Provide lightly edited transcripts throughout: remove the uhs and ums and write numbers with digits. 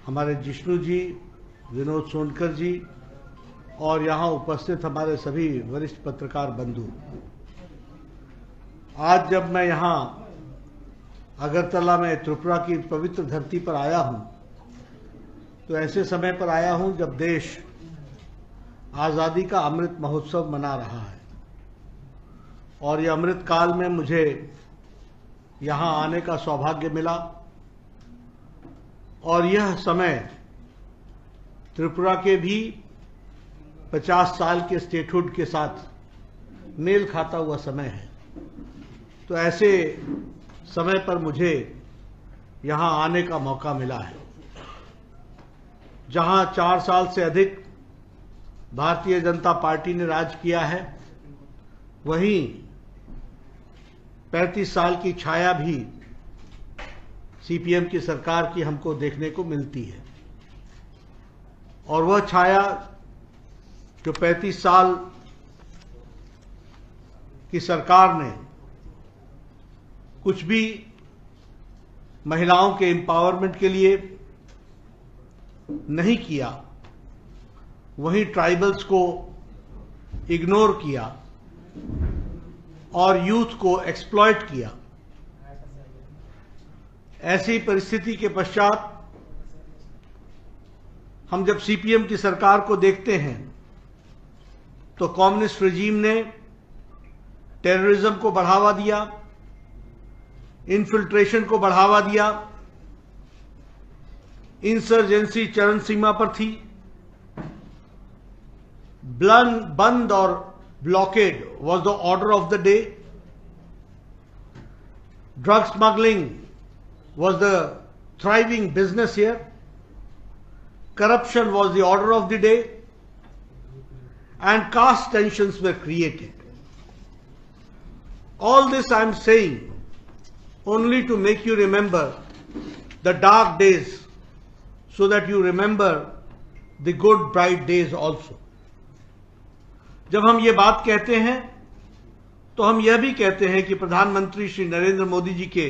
हमारे जिष्णु जी, विनोद सोनकर जी और यहाँ उपस्थित हमारे सभी वरिष्ठ पत्रकार बंधु, आज जब मैं यहाँ अगरतला में त्रिपुरा की पवित्र धरती पर आया हूँ तो ऐसे समय पर आया हूँ जब देश आज़ादी का अमृत महोत्सव मना रहा है और ये अमृत काल में मुझे यहाँ आने का सौभाग्य मिला और यह समय त्रिपुरा के भी 50 साल के स्टेटहुड के साथ मेल खाता हुआ समय है। तो ऐसे समय पर मुझे यहाँ आने का मौका मिला है, जहाँ 4 साल से अधिक भारतीय जनता पार्टी ने राज किया है, वहीं 35 साल की छाया भी सीपीएम की सरकार की हमको देखने को मिलती है। और वह छाया जो 35 साल की सरकार ने कुछ भी महिलाओं के एम्पावरमेंट के लिए नहीं किया, वहीं ट्राइबल्स को इग्नोर किया और यूथ को एक्सप्लॉइट किया। ऐसी परिस्थिति के पश्चात हम जब सीपीएम की सरकार को देखते हैं तो कम्युनिस्ट रजीम ने टेररिज्म को बढ़ावा दिया, इन्फिल्ट्रेशन को बढ़ावा दिया, इंसर्जेंसी चरम सीमा पर थी, बंद और blockade was the order of the day. Drug smuggling was the thriving business here. Corruption was the order of the day. And caste tensions were created. All this I am saying only to make you remember the dark days so that you remember the good bright days also. जब हम ये बात कहते हैं तो हम यह भी कहते हैं कि प्रधानमंत्री श्री नरेंद्र मोदी जी के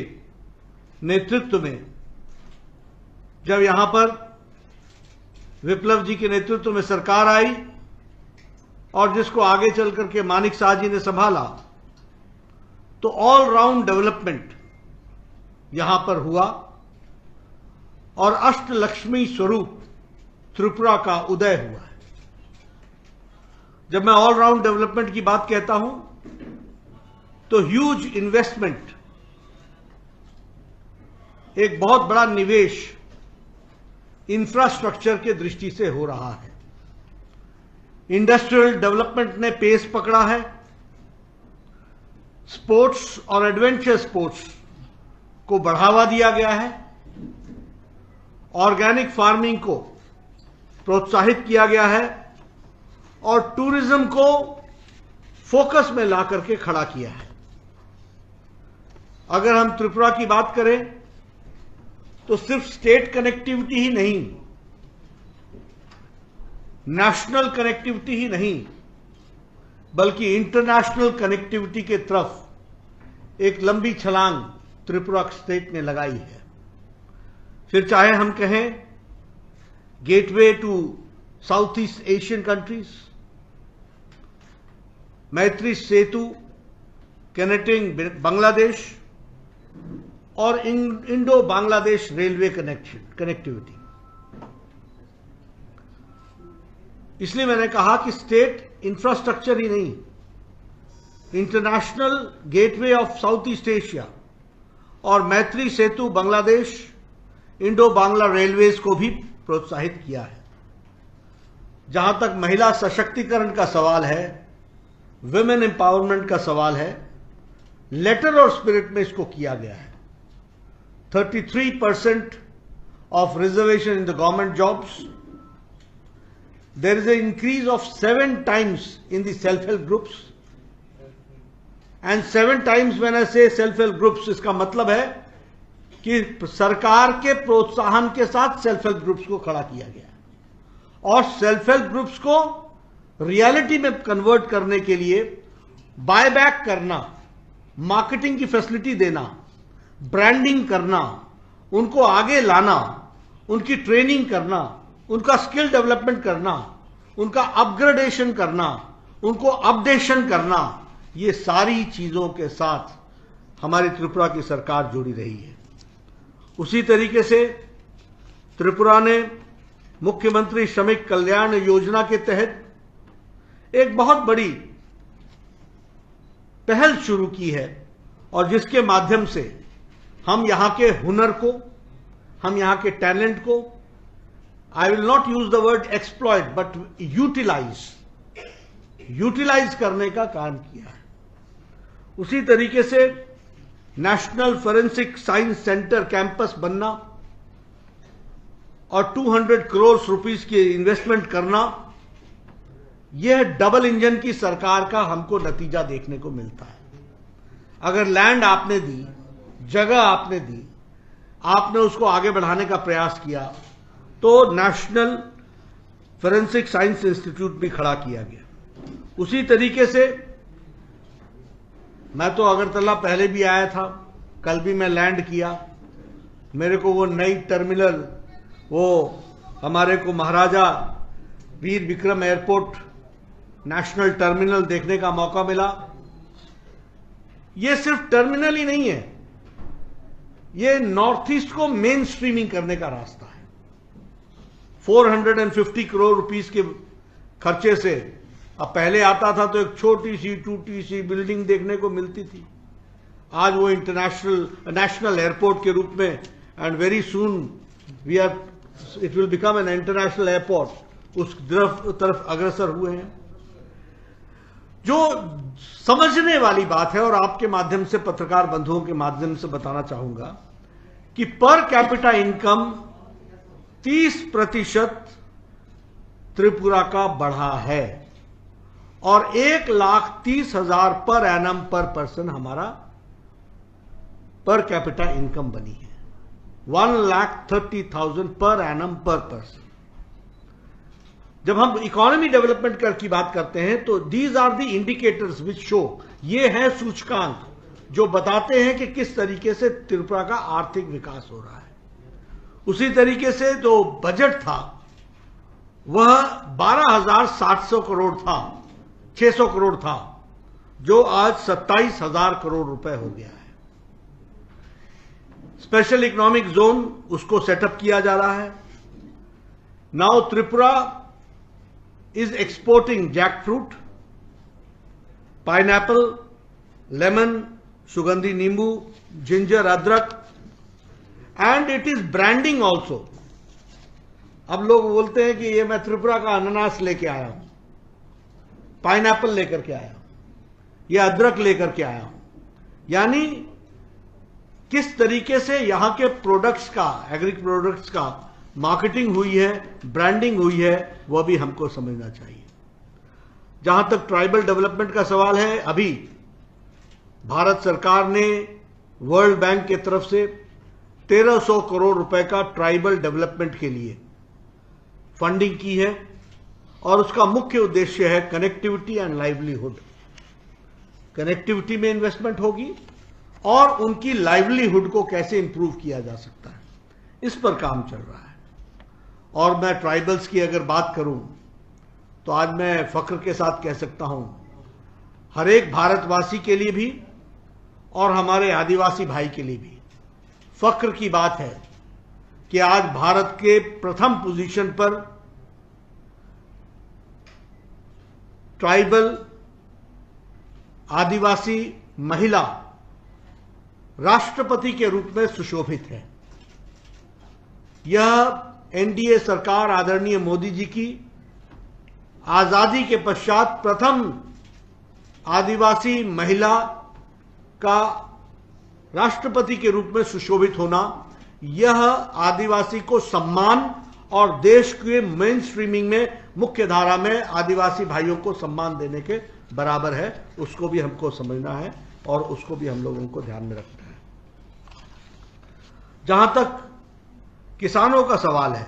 नेतृत्व में जब यहां पर विप्लव जी के नेतृत्व में सरकार आई और जिसको आगे चल करके मानिक शाह जी ने संभाला, तो ऑल राउंड डेवलपमेंट यहां पर हुआ और अष्टलक्ष्मी स्वरूप त्रिपुरा का उदय हुआ है। जब मैं ऑल राउंड डेवलपमेंट की बात कहता हूं तो ह्यूज इन्वेस्टमेंट, एक बहुत बड़ा निवेश इंफ्रास्ट्रक्चर के दृष्टि से हो रहा है। इंडस्ट्रियल डेवलपमेंट ने पेस पकड़ा है। स्पोर्ट्स और एडवेंचर स्पोर्ट्स को बढ़ावा दिया गया है। ऑर्गेनिक फार्मिंग को प्रोत्साहित किया गया है और टूरिज्म को फोकस में ला करके खड़ा किया है। अगर हम त्रिपुरा की बात करें तो सिर्फ स्टेट कनेक्टिविटी ही नहीं, नेशनल कनेक्टिविटी ही नहीं, बल्कि इंटरनेशनल कनेक्टिविटी के तरफ एक लंबी छलांग त्रिपुरा स्टेट ने लगाई है। फिर चाहे हम कहें gateway to South East Asian countries, Maitri Setu connecting Bangladesh और इंडो बांग्लादेश रेलवे कनेक्टिविटी। इसलिए मैंने कहा कि स्टेट इंफ्रास्ट्रक्चर ही नहीं, international gateway of south east Asia और मैत्री सेतु बांग्लादेश इंडो बांग्ला रेलवेज को भी प्रोत्साहित किया है। जहां तक महिला सशक्तिकरण का सवाल है, विमेन एम्पावरमेंट का सवाल है, लेटर और स्पिरिट में इसको किया गया है। 33% of reservation in the government jobs. There is an increase of 7 times in the self-help groups. And 7 times when I say self-help groups, इसका मतलब है कि सरकार के प्रोत्साहन के साथ सेल्फ हेल्प ग्रुप्स को खड़ा किया गया और सेल्फ हेल्प ग्रुप्स को रियलिटी में कन्वर्ट करने के लिए बायबैक करना, मार्केटिंग की फैसिलिटी देना, ब्रांडिंग करना, उनको आगे लाना, उनकी ट्रेनिंग करना, उनका स्किल डेवलपमेंट करना, उनका अपग्रेडेशन करना, उनको अपडेशन करना, ये सारी चीजों के साथ हमारी त्रिपुरा की सरकार जुड़ी रही है। उसी तरीके से त्रिपुरा ने मुख्यमंत्री श्रमिक कल्याण योजना के तहत एक बहुत बड़ी पहल शुरू की है और जिसके माध्यम से हम यहां के हुनर को, हम यहां के टैलेंट को, I will not use the word exploit but utilize करने का काम किया है। उसी तरीके से National Forensic Science Centre campus बनना और 200 करोड़ रुपीस की इन्वेस्टमेंट करना, यह डबल इंजन की सरकार का हमको नतीजा देखने को मिलता है। अगर लैंड आपने दी, जगह आपने दी, आपने उसको आगे बढ़ाने का प्रयास किया, तो नेशनल फोरेंसिक साइंस इंस्टीट्यूट भी खड़ा किया गया। उसी तरीके से मैं तो अगरतला पहले भी आया था, कल भी मैं लैंड किया। मेरे को वो नई टर्मिनल, वो हमारे को Maharaja Bir Vikram airport national terminal देखने का मौका मिला। ये सिर्फ टर्मिनल ही नहीं है, ये नॉर्थ ईस्ट को मेन स्ट्रीमिंग करने का रास्ता है। 450 करोड़ रुपीस के खर्चे से, अब पहले आता था तो एक छोटी सी टूटी सी बिल्डिंग देखने को मिलती थी, आज वो नेशनल एयरपोर्ट के रूप में, and very soon it will become an international airport, उस तरफ अग्रसर हुए हैं। जो समझने वाली बात है और आपके माध्यम से, पत्रकार बंधुओं के माध्यम से बताना चाहूंगा कि पर कैपिटा इनकम 30% त्रिपुरा का बढ़ा है और 1,30,000 पर एनम पर पर्सन हमारा पर कैपिटा इनकम बनी है। 1,30,000 पर एनम पर पर्सन। जब हम इकोनॉमी डेवलपमेंट की बात करते हैं तो these are the indicators which show, ये है सूचकांक जो बताते हैं कि किस तरीके से त्रिपुरा का आर्थिक विकास हो रहा है। उसी तरीके से जो बजट था वह 12,700 करोड़ था, 600 करोड़ था, जो आज 27,000 करोड़ रुपए हो गया है। स्पेशल इकोनॉमिक जोन उसको सेटअप किया जा रहा है। Now Tripura is exporting jackfruit, pineapple, lemon, sugandhi nimbu, ginger, adrak, and it is branding also. अब लोग बोलते हैं कि ये मैं त्रिपुरा का अनानास लेके आया हूं, पाइनएप्पल लेकर के आया हूं, ये अदरक लेकर के आया हूं, यानी किस तरीके से यहां के प्रोडक्ट्स का, एग्री प्रोडक्ट्स का मार्केटिंग हुई है, ब्रांडिंग हुई है, वह भी हमको समझना चाहिए। जहां तक ट्राइबल डेवलपमेंट का सवाल है, अभी भारत सरकार ने वर्ल्ड बैंक के तरफ से 1300 करोड़ रुपए का ट्राइबल डेवलपमेंट के लिए फंडिंग की है और उसका मुख्य उद्देश्य है कनेक्टिविटी एंड लाइवलीहुड। कनेक्टिविटी में इन्वेस्टमेंट होगी और उनकी लाइवलीहुड को कैसे इंप्रूव किया जा सकता है, इस पर काम चल रहा है। और मैं ट्राइबल्स की अगर बात करूं तो आज मैं फख्र के साथ कह सकता हूं, हर एक भारतवासी के लिए भी और हमारे आदिवासी भाई के लिए भी फख्र की बात है कि आज भारत के प्रथम पोजीशन पर ट्राइबल आदिवासी महिला राष्ट्रपति के रूप में सुशोभित है। यह एनडीए सरकार आदरणीय मोदी जी की आजादी के पश्चात प्रथम आदिवासी महिला का राष्ट्रपति के रूप में सुशोभित होना, यह आदिवासी को सम्मान और देश के मेन स्ट्रीमिंग में, मुख्य धारा में आदिवासी भाइयों को सम्मान देने के बराबर है। उसको भी हमको समझना है और उसको भी हम लोगों को ध्यान में रखना है। जहां तक किसानों का सवाल है,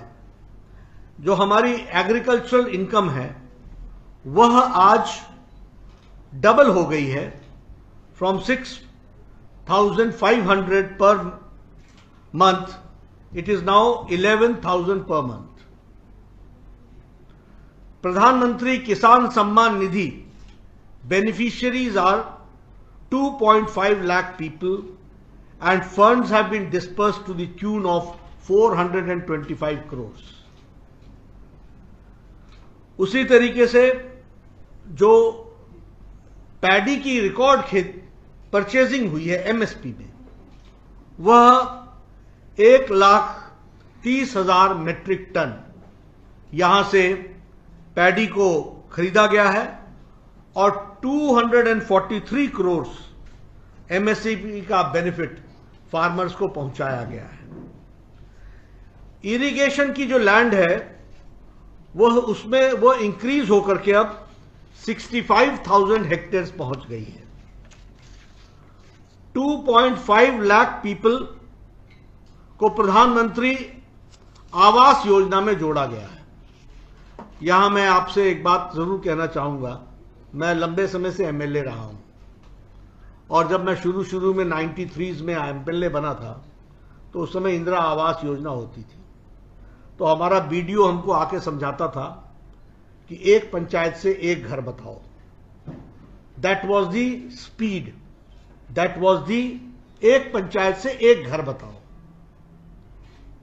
जो हमारी एग्रीकल्चरल इनकम है वह आज डबल हो गई है, from 6,500 per month It is now 11,000 per month. Pradhan Mantri Kisan Samman Nidhi beneficiaries are 2.5 lakh people and funds have been dispersed to the tune of 425 crores. उसी तरीके से जो पैडी की रिकॉर्ड खेत परचेजिंग हुई है एमएसपी में, वह 1,30,000 मेट्रिक टन यहां से पैडी को खरीदा गया है और 243 करोड़ एमएसपी का बेनिफिट फार्मर्स को पहुंचाया गया है। इरिगेशन की जो लैंड है वो इंक्रीज होकर के अब 65,000 हेक्टेयर्स पहुंच गई है। 2.5 लाख पीपल को प्रधानमंत्री आवास योजना में जोड़ा गया है। यहां मैं आपसे एक बात जरूर कहना चाहूंगा, मैं लंबे समय से एमएलए रहा हूं और जब मैं शुरू में 93 में एमएलए बना था तो उस समय इंदिरा आवास योजना होती थी। तो हमारा बीडीओ हमको आके समझाता था कि एक पंचायत से एक घर बताओ। That was the speed, that was the एक पंचायत से एक घर बताओ।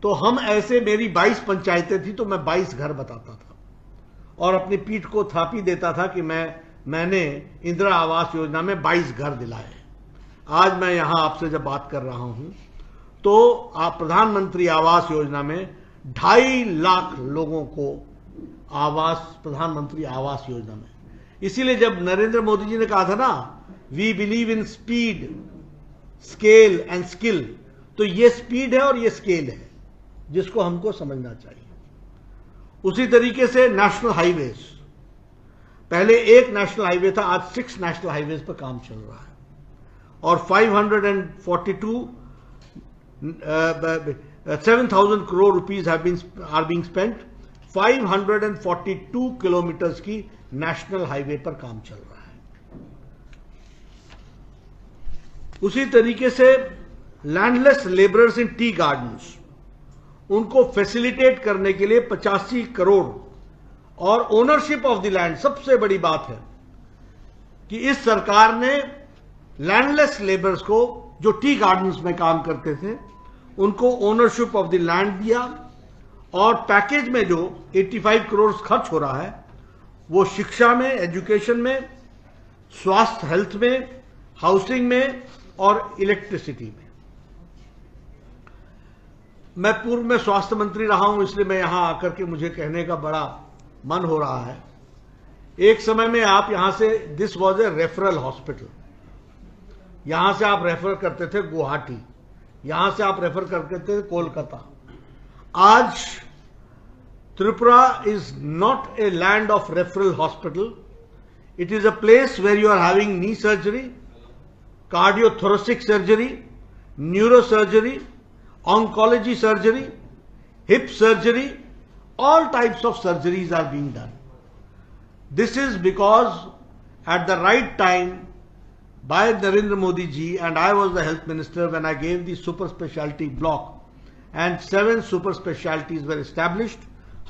तो हम ऐसे, मेरी 22 पंचायतें थी तो मैं 22 घर बताता था और अपनी पीठ को थापी देता था कि मैंने इंदिरा आवास योजना में 22 घर दिलाए। आज मैं यहां आपसे जब बात कर रहा हूं तो आप प्रधानमंत्री आवास योजना में 2.5 लाख लोगों को आवास, प्रधानमंत्री आवास योजना में। इसीलिए जब नरेंद्र मोदी जी ने कहा था ना, we believe in speed, scale and skill, तो ये स्पीड है और ये स्केल है जिसको हमको समझना चाहिए। उसी तरीके से नेशनल हाईवेज, पहले एक नेशनल हाईवे था, आज 6 नेशनल हाईवेज पर काम चल रहा है और 7,000 crore rupees are being spent। 542 kilometres की नेशनल हाईवे पर काम चल रहा है। उसी तरीके से लैंडलेस लेबरर्स इन टी गार्डन्स, उनको फैसिलिटेट करने के लिए 85 करोड़ और ओनरशिप ऑफ द लैंड। सबसे बड़ी बात है कि इस सरकार ने लैंडलेस लेबरर्स को, जो टी गार्डन्स में काम करते थे, उनको ओनरशिप ऑफ द लैंड दिया और पैकेज में जो 85 करोड़ खर्च हो रहा है वो शिक्षा में, एजुकेशन में, स्वास्थ्य हेल्थ में, हाउसिंग में और इलेक्ट्रिसिटी में। मैं पूर्व में स्वास्थ्य मंत्री रहा हूं, इसलिए मैं यहां आकर के मुझे कहने का बड़ा मन हो रहा है। एक समय में आप यहां से, this was a referral hospital, यहां से आप रेफर करते थे गुवाहाटी, यहां से आप रेफर करते थे कोलकाता। आज Tripura is not a land of referral hospital, it is a place where you are having knee surgery, cardiothoracic surgery, neuro surgery, oncology surgery, hip surgery, all types of surgeries are being done. This is because at the right time by Narendra Modi ji, and I was the health minister when I gave the super specialty block and 7 super specialties were established,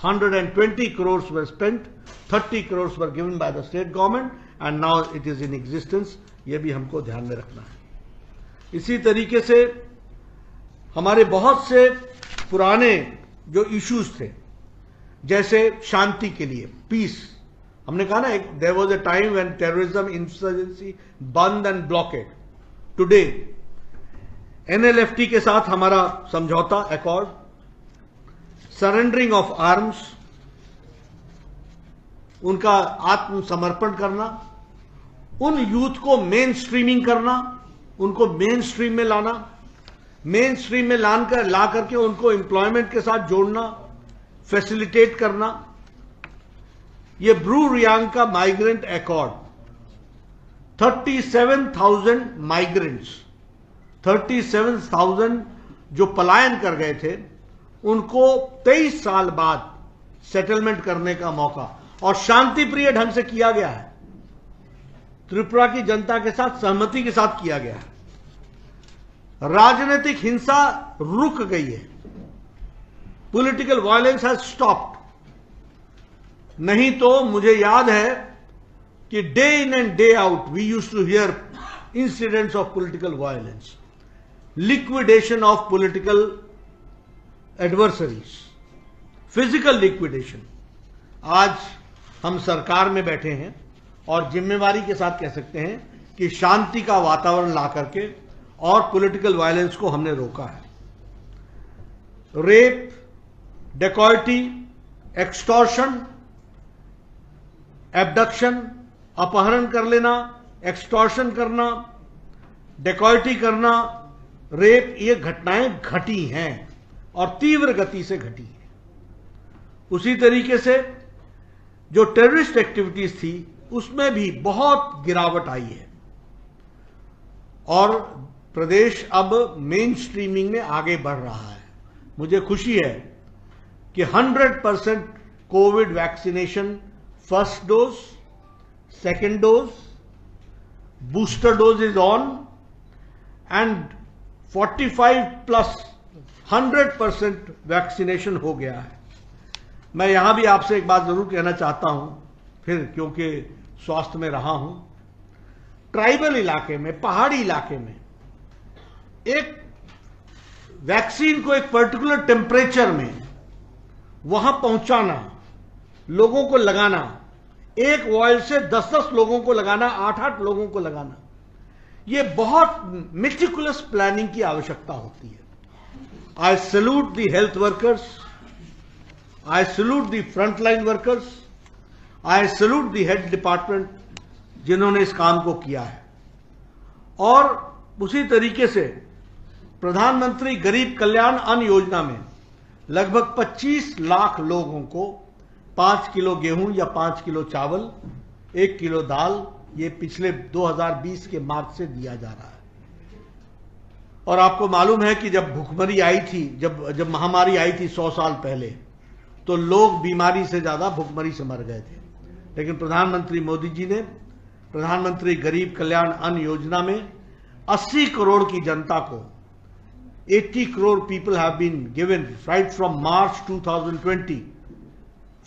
120 crores were spent, 30 crores were given by the state government and now it is in existence. ये भी हमको ध्यान में रखना है। इसी तरीके से हमारे बहुत से पुराने जो इश्यूज थे, जैसे शांति के लिए, पीस, हमने कहा ना, there was a time when terrorism, insurgency, bandh and blockade. Today NLFT के साथ हमारा समझौता, अकॉर्ड, सरेंडरिंग ऑफ आर्म्स, उनका आत्मसमर्पण करना, उन यूथ को मेन स्ट्रीमिंग करना, उनको मेन स्ट्रीम में लाना, मेन स्ट्रीम में ला करके उनको एम्प्लॉयमेंट के साथ जोड़ना, फैसिलिटेट करना। ये ब्रू रियांग का माइग्रेंट अकॉर्ड, 37,000 माइग्रेंट्स, 37,000 जो पलायन कर गए थे, उनको 23 साल बाद सेटलमेंट करने का मौका, और शांति प्रिय ढंग से किया गया है, त्रिपुरा की जनता के साथ सहमति के साथ किया गया है। राजनीतिक हिंसा रुक गई है। Political violence has stopped. नहीं तो मुझे याद है कि day in and day out we used to hear incidents of political violence, liquidation of political adversaries, physical liquidation. आज हम सरकार में बैठे हैं और जिम्मेवारी के साथ कह सकते हैं कि शांति का वातावरण ला करके और पॉलिटिकल वायलेंस को हमने रोका है. रेप, डेकॉयटी, एक्सटॉर्शन, एब्डक्शन, अपहरण कर लेना, एक्सटॉर्शन करना, डेकॉयटी करना, रेप, ये घटनाएं घटी हैं और तीव्र गति से घटी हैं. उसी तरीके से जो टेररिस्ट एक्टिविटीज थी उसमें भी बहुत गिरावट आई है और प्रदेश अब मेन स्ट्रीमिंग में आगे बढ़ रहा है. मुझे खुशी है कि 100% Covid vaccination, first dose, second dose, booster dose is on and 45+ 100% vaccination हो गया है. मैं यहां भी आपसे एक बात जरूर कहना चाहता हूं, फिर क्योंकि स्वास्थ्य में रहा हूं, ट्राइबल इलाके में, पहाड़ी इलाके में एक वैक्सीन को एक पर्टिकुलर टेम्परेचर में वहां पहुंचाना, लोगों को लगाना, एक ऑयल से 10-10 लोगों को लगाना, 8-8 लोगों को लगाना, यह बहुत मेटिकुलस प्लानिंग की आवश्यकता होती है. आई salute the health workers, I salute the frontline workers, I salute the head department जिन्होंने इस काम को किया है. और उसी तरीके से प्रधानमंत्री गरीब कल्याण अन्न योजना में लगभग 25 लाख लोगों को 5 किलो गेहूं या 5 किलो चावल, 1 किलो दाल, ये पिछले 2020 के मार्च से दिया जा रहा है. और आपको मालूम है कि जब भुखमरी आई थी, जब महामारी आई थी 100 साल पहले, तो लोग बीमारी से ज्यादा भुखमरी से मर गए थे. लेकिन प्रधानमंत्री मोदी जी ने प्रधानमंत्री गरीब कल्याण अन्न योजना में 80 करोड़ की जनता को, 80 crore people have been given right from March 2020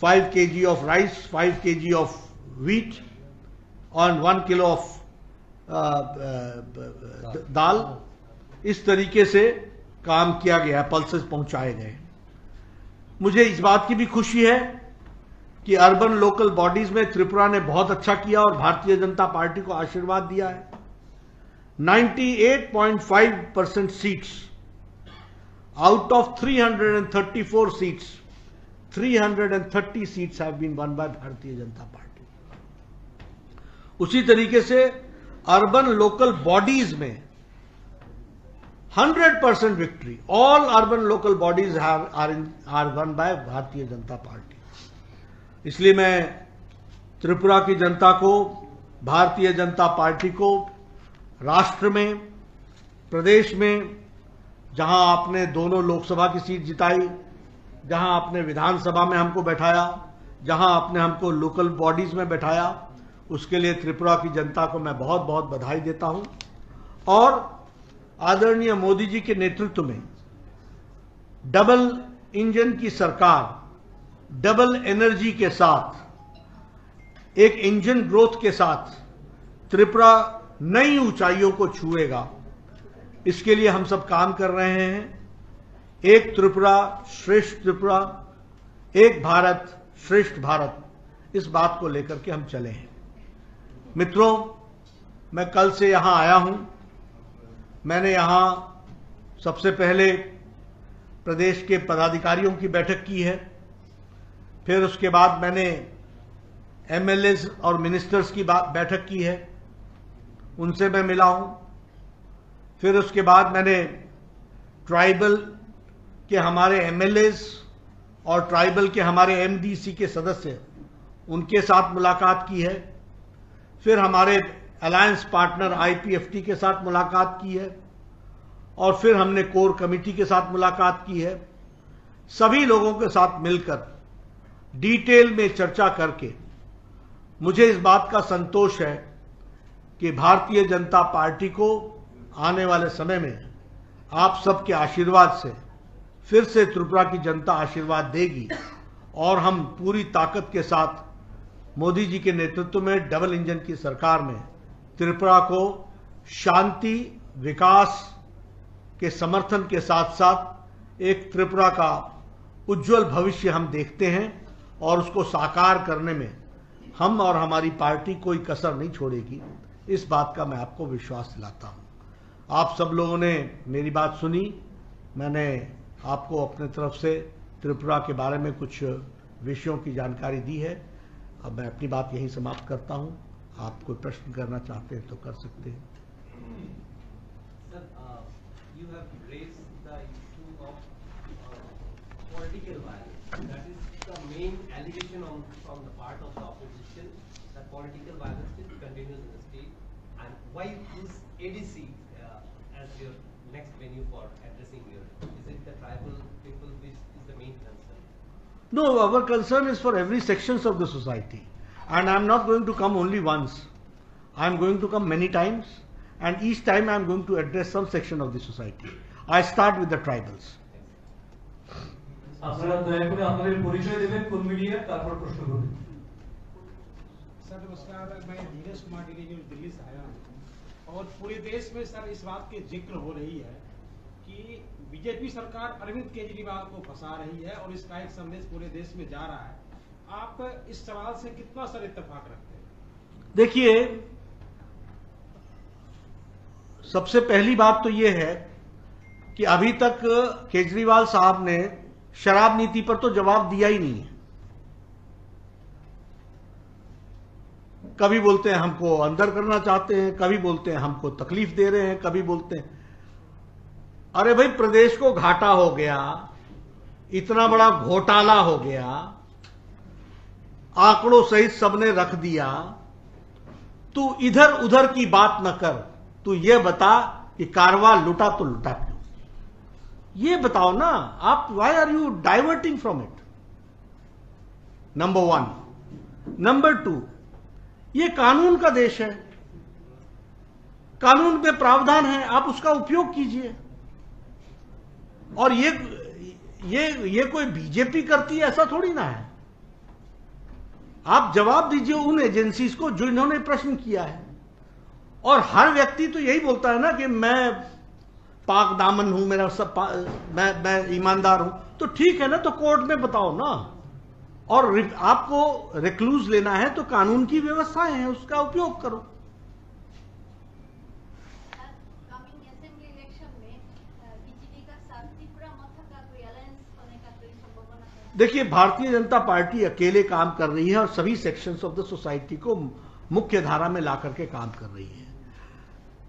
5 kg of rice, 5 kg of wheat और 1 किलो ऑफ दाल. इस तरीके से काम किया गया, पल्सेस पहुंचाए गए. मुझे इस बात की भी खुशी है कि अर्बन लोकल बॉडीज में त्रिपुरा ने बहुत अच्छा किया और भारतीय जनता पार्टी को आशीर्वाद दिया है. 98.5% seats out of 334 seats, 330 seats have been won by Bharatiya Janata party. उसी तरीके से अर्बन लोकल बॉडीज में 100% victory. All urban local bodies are won by भारतीय जनता पार्टी. इसलिए मैं त्रिपुरा की जनता को, भारतीय जनता पार्टी को, राष्ट्र में, प्रदेश में, जहां आपने दोनों लोकसभा की सीट जिताई, जहां आपने विधानसभा में हमको बैठाया, जहां आपने हमको लोकल बॉडीज में बैठाया, उसके लिए त्रिपुरा की जनता को मैं बहुत बहुत बधाई देता हूं. और आदरणीय मोदी जी के नेतृत्व में डबल इंजन की सरकार, डबल एनर्जी के साथ, एक इंजन ग्रोथ के साथ त्रिपुरा नई ऊंचाइयों को छुएगा. इसके लिए हम सब काम कर रहे हैं. एक त्रिपुरा श्रेष्ठ त्रिपुरा, एक भारत श्रेष्ठ भारत, इस बात को लेकर के हम चले हैं. मित्रों, मैं कल से यहां आया हूं. मैंने यहां सबसे पहले प्रदेश के पदाधिकारियों की बैठक की है, फिर उसके बाद मैंने एमएलएज और मिनिस्टर्स की बैठक की है, उनसे मैं मिला हूं. फिर उसके बाद मैंने ट्राइबल के हमारे एमएलएज और ट्राइबल के हमारे एमडीसी के सदस्य, उनके साथ मुलाकात की है. फिर हमारे अलायंस पार्टनर आईपीएफटी के साथ मुलाकात की है और फिर हमने कोर कमेटी के साथ मुलाकात की है. सभी लोगों के साथ मिलकर डिटेल में चर्चा करके मुझे इस बात का संतोष है कि भारतीय जनता पार्टी को आने वाले समय में आप सबके आशीर्वाद से फिर से त्रिपुरा की जनता आशीर्वाद देगी और हम पूरी ताकत के साथ मोदी जी के नेतृत्व में डबल इंजन की सरकार में त्रिपुरा को शांति, विकास के समर्थन के साथ साथ एक त्रिपुरा का उज्जवल भविष्य हम देखते हैं और उसको साकार करने में हम और हमारी पार्टी कोई कसर नहीं छोड़ेगी। इस बात का मैं आपको विश्वास दिलाता हूं। आप सब लोगों ने मेरी बात सुनी। मैंने आपको अपने तरफ से त्रिपुरा के बारे में कुछ विषयों की जानकारी दी है। अब मैं अपनी बात यहीं समाप्त करता हूं। आप कोई प्रश्न करना चाहते हैं तो कर सकते हैं। You have raised the issue of political violence. That is the main allegation from the part of the opposition, that political violence still continues in the state. And why is ADC as your next venue for addressing your? Is it the tribal people which is the main concern? No, our concern is for every sections of the society. And I am not going to come only once. I am going to come many times. And each time I am going to address some section of the society. I start with the tribals. আপনারা দয়া করে আপনাদের পরিচয় দেবেন কোন media, তারপর প্রশ্ন করবেন। सर नमस्कार, मैं धीरज कुमार डीडी न्यूज दिल्ली से आया हूँ और पूरे देश में सर इस बात की जिक्र हो रही है कि बीजेपी सरकार अरविंद केजरीवाल को फंसा रही है और इसका एक संदेश पूरे देश में जा रहा है। आप इस सवाल से कितना सर इत्तेफाक रखते हैं? देखिए, सबसे पहली बात तो यह है कि अभी तक केजरीवाल साहब ने शराब नीति पर तो जवाब दिया ही नहीं है। कभी बोलते हैं हमको अंदर करना चाहते हैं, कभी बोलते हैं हमको तकलीफ दे रहे हैं, कभी बोलते हैं अरे भाई प्रदेश को घाटा हो गया, इतना बड़ा घोटाला हो गया, आंकड़ों सहित सबने रख दिया। तू इधर उधर की बात न कर, तू ये बता कि कारवा लुटा तो लुटा क्यों? ये बताओ ना आप। Why are you diverting from it? Number one. Number two, ये कानून का देश है, कानून पे प्रावधान है, आप उसका उपयोग कीजिए। और ये कोई बीजेपी करती है ऐसा थोड़ी ना है। आप जवाब दीजिए उन एजेंसीज को जो इन्होंने प्रश्न किया है। और हर व्यक्ति तो यही बोलता है ना कि मैं पाक दामन हूं, मेरा सब मैं ईमानदार हूं। तो ठीक है ना, तो कोर्ट में बताओ ना। और आपको रिक्लूज लेना है तो कानून की व्यवस्थाएं हैं, उसका उपयोग करो। देखिए, भारतीय जनता पार्टी अकेले काम कर रही है और सभी सेक्शंस ऑफ द सोसाइटी को मुख्य धारा में ला करके काम कर रही है।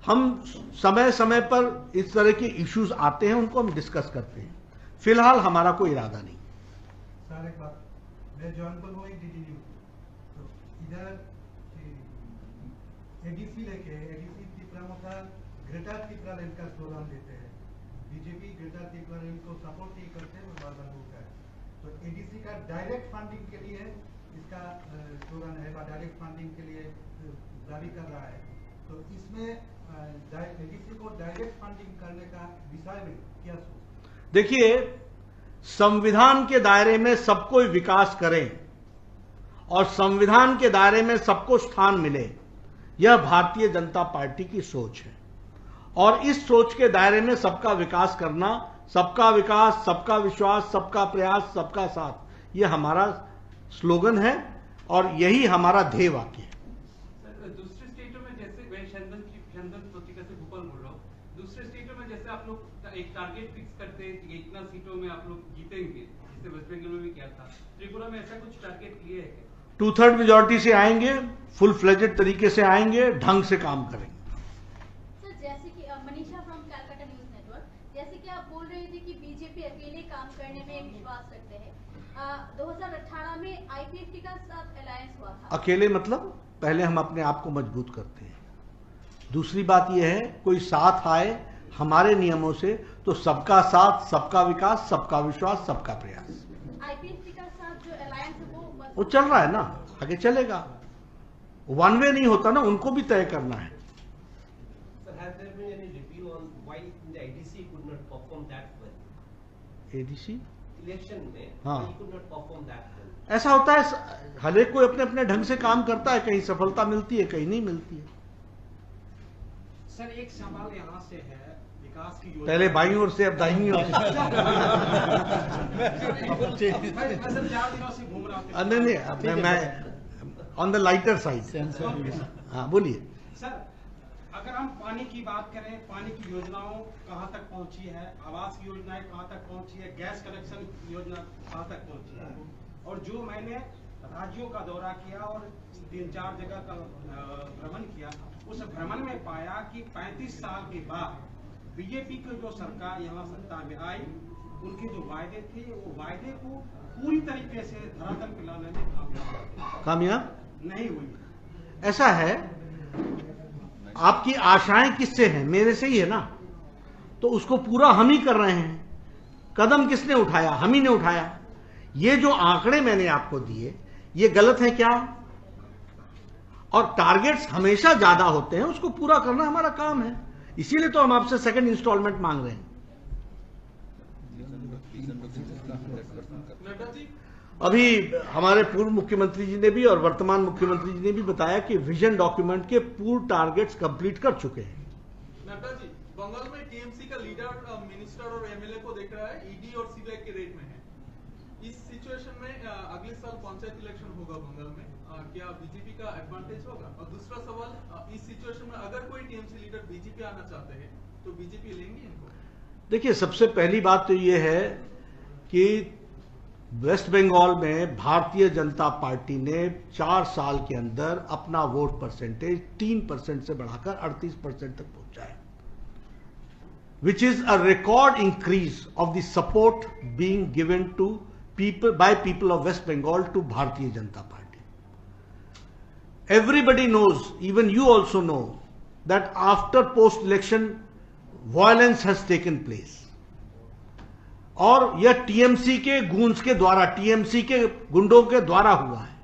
हम समय समय पर इस तरह के इश्यूज आते हैं, उनको हम डिस्कस करते हैं। फिलहाल हमारा कोई इरादा नहीं। सर एक बात, मैं जौनपुर में डीडी न्यूज, तो इधर एडीसी लेके एडीसी त्रिपुरा का ग्रेटर त्रिपुरा लैंड का स्लोगन देते हैं। बीजेपी ग्रेटर त्रिपुरा लैंड को सपोर्ट नहीं करते, वो बार बार बोलता है। तो एडीसी का डायरेक्ट फंडिंग के लिए इसका स्लोगन है, डायरेक्ट फंडिंग के लिए दावी कर रहा है। तो इसमें एडीसी को डायरेक्ट फंडिंग करने का विषय में क्या सोच? देखिए, संविधान के दायरे में सब कोई विकास करें और संविधान के दायरे में सबको स्थान मिले, यह भारतीय जनता पार्टी की सोच है। और इस सोच के दायरे में सबका विकास करना, सबका विकास, सबका विश्वास, सबका प्रयास, सबका साथ, यह हमारा स्लोगन है और यही हमारा ध्येय वाक्य है। दूसरे स्टेटों में जैसे शंदन पत्रिका से भोपाल बोल रहा हूँ, दूसरे स्टेटों में जैसे आप लोग एक टारगेट फिक्स करते हैं कि इतना सीटों में आप लोग जीतेंगे, जैसे वेस्ट बंगाल में भी किया था, त्रिपुरा में ऐसा कुछ टारगेट लिए है क्या? 2/3 मेजोरिटी से आएंगे, फुल फ्लेजेड तरीके से आएंगे, ढंग से काम करेंगे। सर, जैसे कि Manisha from Calcutta news network, जैसे कि आप बोल रहे थे कि बीजेपी अकेले काम करने में विश्वास रखते हैं। 2018 में आईपीएफटी का साथ अलायंस हुआ था। अकेले मतलब पहले हम अपने आप को मजबूत करते हैं। दूसरी बात यह है, कोई साथ आए हमारे नियमों से तो सबका साथ, सबका विकास, सबका विश्वास, सबका प्रयास। आईपीएफटी का साथ जो अलायंस है वो चल रहा है ना, आगे चलेगा। वन वे नहीं होता ना, उनको भी तय करना है। Sir, has there been any review on why the IDC could not perform that well? ADC election में हाँ। he could not perform that well. ऐसा होता है, हर एक कोई अपने अपने ढंग से काम करता है, कहीं सफलता मिलती है, कहीं नहीं मिलती है। सर एक सवाल यहाँ से है, विकास की योजना पहले बाईं ओर से, अब दाहिनी ओर से। मैं सर 4 दिनों से घूम रहा हूँ। नहीं, मैं ऑन द लाइटर साइड। हाँ बोलिए। सर अगर हम पानी की बात करें, पानी की योजनाओं कहाँ तक पहुँची है, आवास की योजनाएं कहाँ तक पहुँची है, गैस कनेक्शन योजना कहाँ तक पहुँची है, और जो मैंने राज्यों का दौरा किया और 3-4 जगह का भ्रमण किया, उस भ्रमण में पाया कि 35 साल के बाद बीजेपी की जो सरकार यहाँ सत्ता में आई, उनके जो वायदे थे वो वायदे को पूरी तरीके से धरातल पे लाने में कामयाब नहीं हुई। ऐसा है, आपकी आशाएं किससे हैं? मेरे से ही है ना, तो उसको पूरा हम ही कर रहे हैं। कदम किसने उठाया? हम ही ने उठाया। ये जो आंकड़े मैंने आपको दिए, ये गलत है क्या? और टारगेट्स हमेशा ज्यादा होते हैं, उसको पूरा करना हमारा काम है। इसीलिए तो हम आपसे सेकंड इंस्टॉलमेंट मांग रहे हैं। अभी हमारे पूर्व मुख्यमंत्री जी ने भी और वर्तमान मुख्यमंत्री जी ने भी बताया कि विजन डॉक्यूमेंट के पूर्ण टारगेट्स कंप्लीट कर चुके हैं। नड्डा जी, बंगाल में टीएमसी का लीडर मिनिस्टर और एमएलए को देख रहा है, ईडी और सीबीआई के रेड में है। इस सिचुएशन में अगले साल पंचायत इलेक्शन होगा बंगाल में, क्या बीजेपी का एडवांटेज होगा? और दूसरा सवाल, इस सिचुएशन में अगर कोई टीएमसी लीडर बीजेपी आना चाहते हैं तो बीजेपी लेंगे इनको? देखिए, सबसे पहली बात तो ये है कि वेस्ट बंगाल में भारतीय जनता पार्टी ने 4 साल के अंदर अपना वोट परसेंटेज 3% से बढ़ाकर 38% तक पहुंचा है, which is a record increase of the support being given to people by people of West Bengal to Bharatiya Janata Party. Everybody knows, even you also know, that after post-election violence has taken place. और यह TMC के गूंज के द्वारा, TMC के गुंडों के द्वारा हुआ है।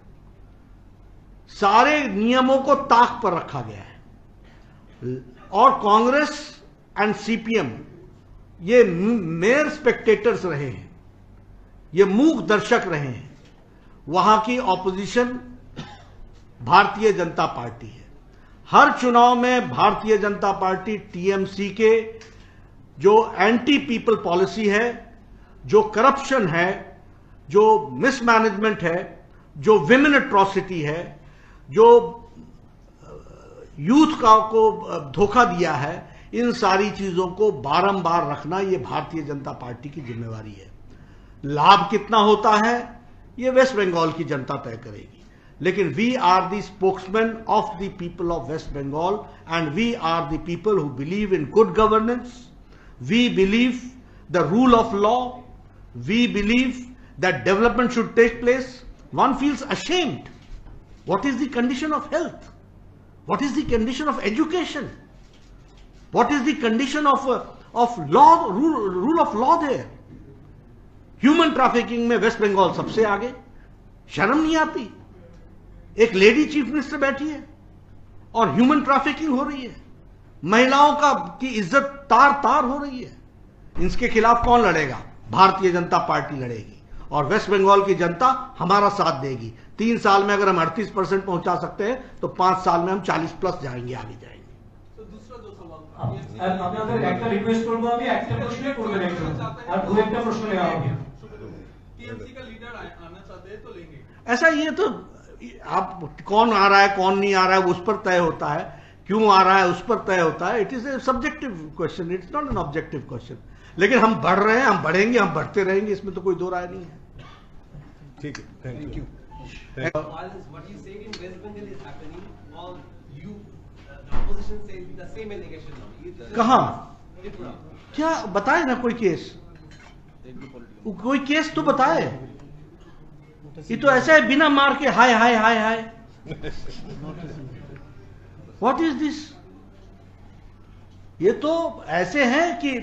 सारे नियमों को ताक पर रखा गया है और कांग्रेस एंड सीपीएम ये मेयर स्पेक्टेटर्स रहे हैं, ये मूक दर्शक रहे हैं। वहां की ऑपोजिशन भारतीय जनता पार्टी है। हर चुनाव में भारतीय जनता पार्टी टीएमसी के जो एंटी पीपल पॉलिसी है, जो करप्शन है, जो मिसमैनेजमेंट है, जो विमेन एट्रॉसिटी है, जो यूथ को धोखा दिया है, इन सारी चीजों को बारंबार रखना ये भारतीय जनता पार्टी की जिम्मेवारी है। लाभ कितना होता है ये वेस्ट बंगाल की जनता तय करेगी, लेकिन we are the spokesman of the people of West Bengal and we are the people who believe in good governance, we believe the rule of law, we believe that development should take place. One feels ashamed. What is the condition of health? What is the condition of education? What is the condition of law, rule of law there? Human trafficking में waste Bengal सबसे आगे. शर्म नहीं आती? एक lady chief minister बैठी है और ह्यूमन ट्रैफिकिंग हो रही है, महिलाओं की इज्जत तार तार हो रही है. इसके खिलाफ कौन लड़ेगा? भारतीय जनता पार्टी लड़ेगी और वेस्ट बंगाल की जनता हमारा साथ देगी. 3 साल में अगर हम 38% पहुंचा सकते हैं तो 5 साल में हम 40+ जाएंगे, आगे जाएंगे. तो दूसरा जो सवाल था, আপনাদের একটা রিকোয়েস্ট করব, আমি একটা প্রশ্নই করবেন একজন আর দু একটা প্রশ্ন নেওয়া হবে. टीएमसी का लीडर आना चाहते हैं तो लेंगे? ऐसा ये तो आप कौन आ रहा है कौन नहीं आ रहा है उस पर तय होता है, क्यों आ रहा है उस पर तय होता है. It is a subjective question, it's not an objective question. लेकिन हम बढ़ रहे हैं, हम बढ़ेंगे, हम बढ़ते रहेंगे, इसमें तो कोई दो राय नहीं है. ठीक है, thank you. What you said in West Bengal is happening, all you, the opposition says the same allegation now. कहाँ? Tripura. क्या बताए ना कोई केस? कोई केस तो बताए. ये तो ऐसा है बिना मार के हाय हाय हाय हाय. What is this? ये तो ऐसे हैं कि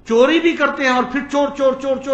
चोरी भी करते हैं और फिर चोर चोर चोर चोर